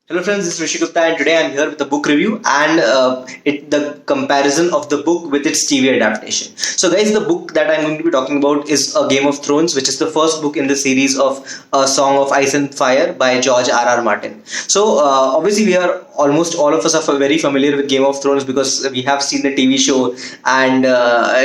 Hello friends, this is Rishi Gupta and today I'm here with a book review and the comparison of the book with its TV adaptation. So guys, the book that I'm going to be talking about is A Game of Thrones, which is the first book in the series of A Song of Ice and Fire by George R. R. Martin. So obviously we are almost all of us are very familiar with Game of Thrones because we have seen the TV show and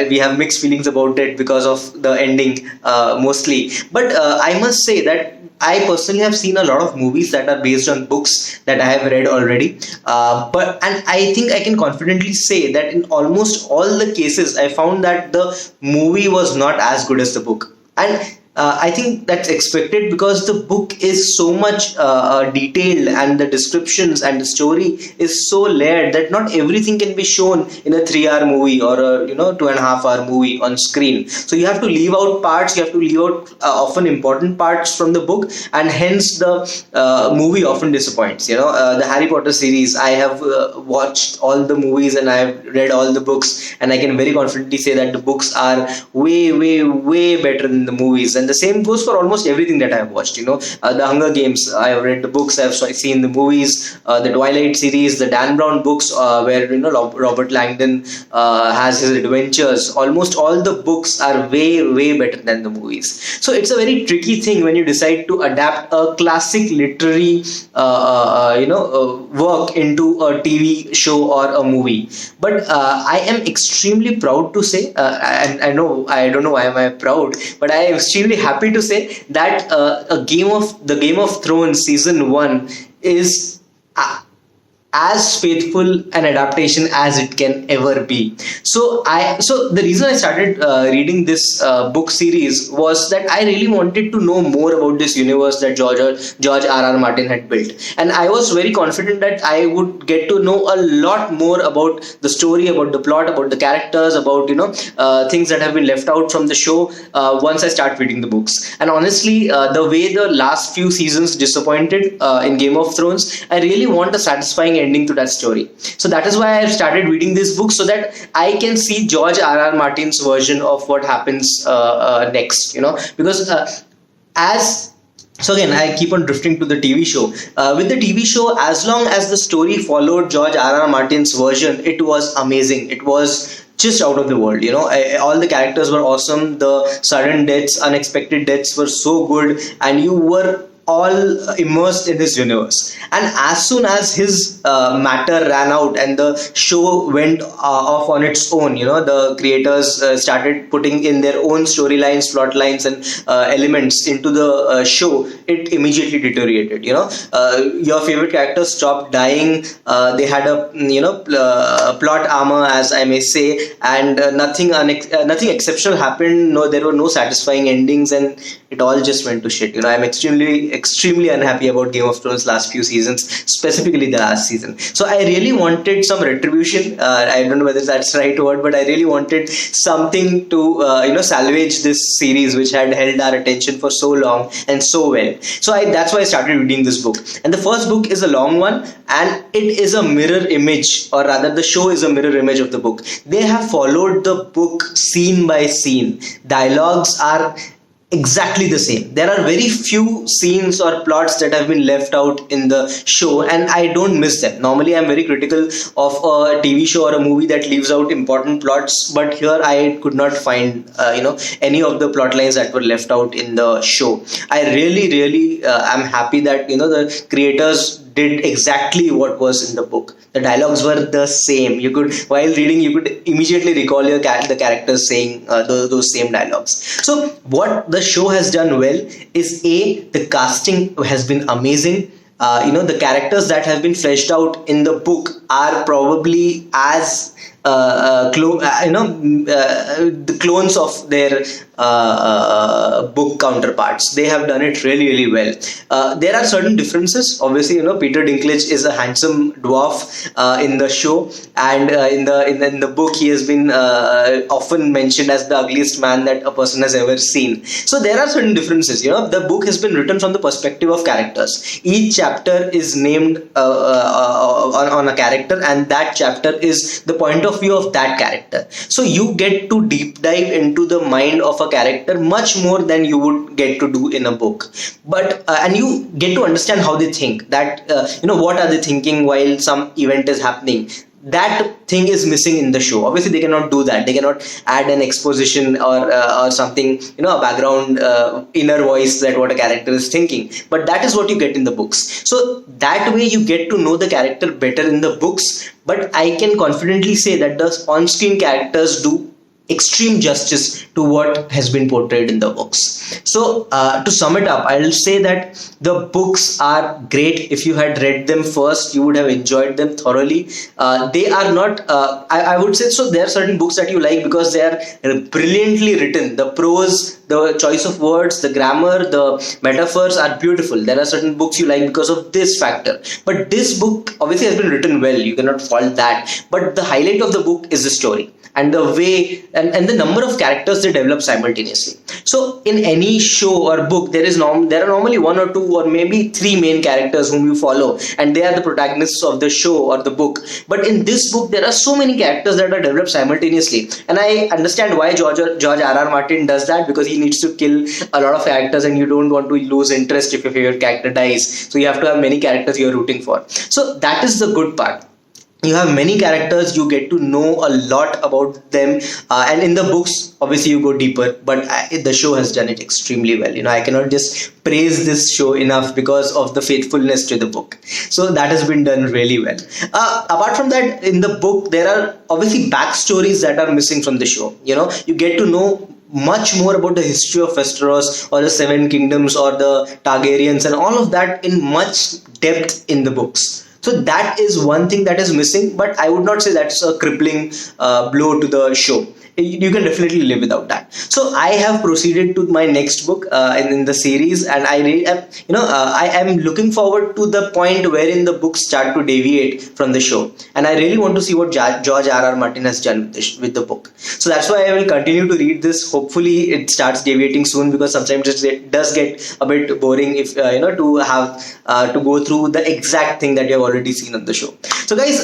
we have mixed feelings about it because of the ending mostly. But I must say that I personally have seen a lot of movies that are based on books that I have read already. And I think I can confidently say that in almost all the cases, I found that the movie was not as good as the book. And I think that's expected because the book is so much detailed and the descriptions and the story is so layered that not everything can be shown in a 3 hour movie or a 2.5 hour movie on screen. So you have to leave out parts, you have to leave out often important parts from the book, and hence the movie often disappoints. The Harry Potter series, I have watched all the movies and I have read all the books, and I can very confidently say that the books are way, way, way better than the movies. And the same goes for almost everything that I have watched. The Hunger Games, I have read the books, I have seen the movies, the Twilight series, the Dan Brown books, where Robert Langdon has his adventures. Almost all the books are way, way better than the movies. So it's a very tricky thing when you decide to adapt a classic literary, work into a TV show or a movie. But I am extremely proud to say, and I don't know why am I proud, but I am extremely happy to say that the Game of Thrones season 1 is as faithful an adaptation as it can ever be. So the reason I started reading this book series was that I really wanted to know more about this universe that George R. R. Martin had built, and I was very confident that I would get to know a lot more about the story, about the plot, about the characters, about things that have been left out from the show once I start reading the books. And honestly, the way the last few seasons disappointed in Game of Thrones, I really want a satisfying ending to that story. So that is why I have started reading this book, so that I can see George R. R. Martin's version of what happens next. Because so again, I keep on drifting to the TV show. With the TV show, as long as the story followed George R. R. Martin's version, it was amazing. It was just out of the world. All the characters were awesome. The sudden deaths, unexpected deaths were so good, and you were all immersed in his universe. And as soon as his matter ran out and the show went off on its own, the creators started putting in their own storylines, plot lines, and elements into the show, it immediately deteriorated. Your favorite characters stopped dying. They had a plot armor, as I may say, and nothing exceptional happened. No, there were no satisfying endings, and it all just went to shit. I'm extremely unhappy about Game of Thrones last few seasons, specifically the last season. So I really wanted some retribution. I don't know whether that's the right word, but I really wanted something to salvage this series, which had held our attention for so long and so well. So that's why I started reading this book. And the first book is a long one, and it is a mirror image, or rather the show is a mirror image of the book. They have followed the book scene by scene. Dialogues are exactly the same. There are very few scenes or plots that have been left out in the show, and I don't miss them. Normally I'm very critical of a TV show or a movie that leaves out important plots, but here I could not find any of the plot lines that were left out in the show. I really am happy that the creators did exactly what was in the book. The dialogues were the same. While reading, you could immediately recall the characters saying those same dialogues. So what the show has done well is the casting has been amazing. The characters that have been fleshed out in the book are probably as the clones of their book counterparts. They have done it really well. There are certain differences. Obviously, Peter Dinklage is a handsome dwarf in the show, and in the book he has been often mentioned as the ugliest man that a person has ever seen. So there are certain differences. The book has been written from the perspective of characters. Each chapter is named on a character, and that chapter is the point of of view of that character. So you get to deep dive into the mind of a character much more than you would get to do in a book. But and you get to understand how they think, that what are they thinking while some event is happening. That thing is missing in the show. Obviously they cannot do that, they cannot add an exposition or something, a background inner voice that what a character is thinking, but that is what you get in the books. So that way you get to know the character better in the books. But I can confidently say that the on-screen characters do extreme justice to what has been portrayed in the books. So to sum it up, I'll say that the books are great. If you had read them first, you would have enjoyed them thoroughly. They are not, I would say, so there are certain books that you like because they are brilliantly written. The prose, the choice of words, the grammar, the metaphors are beautiful. There are certain books you like because of this factor. But this book obviously has been written well. You cannot fault that. But the highlight of the book is the story and the way and the number of characters they develop simultaneously. So in any show or book, there are normally one or two or maybe three main characters whom you follow, and they are the protagonists of the show or the book. But in this book, there are so many characters that are developed simultaneously, and I understand why George R.R. Martin does that, because he needs to kill a lot of characters, and you don't want to lose interest if your favorite character dies. So you have to have many characters you're rooting for. So that is the good part. You have many characters, you get to know a lot about them, and in the books obviously you go deeper, but the show has done it extremely well. I cannot just praise this show enough because of the faithfulness to the book. So that has been done really well. Apart from that, in the book there are obviously backstories that are missing from the show. You get to know much more about the history of Westeros or the Seven Kingdoms or the Targaryens and all of that in much depth in the books. So that is one thing that is missing, but I would not say that's a crippling blow to the show. You can definitely live without that. So I have proceeded to my next book in the series, and I am looking forward to the point wherein the books start to deviate from the show, and I really want to see what George R.R. Martin has done with the book. So that's why I will continue to read this. Hopefully it starts deviating soon, because sometimes it does get a bit boring if to have to go through the exact thing that you have already seen on the show. So guys,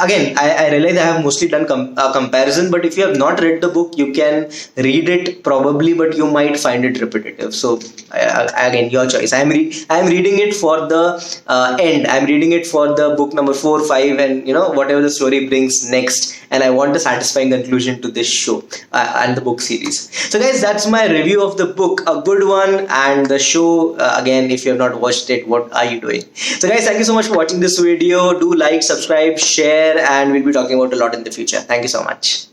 again, I realize I have mostly done a comparison, but if you have not read the book, you can read it probably, but you might find it repetitive. So again, your choice. I am reading it for the end. I'm reading it for the book number 4, 5, and whatever the story brings next. And I want a satisfying conclusion to this show and the book series. So guys, that's my review of the book, a good one, and the show. Again, if you have not watched it, what are you doing? So guys, thank you so much for watching this video. Do like, subscribe, share, and we'll be talking about a lot in the future. Thank you so much.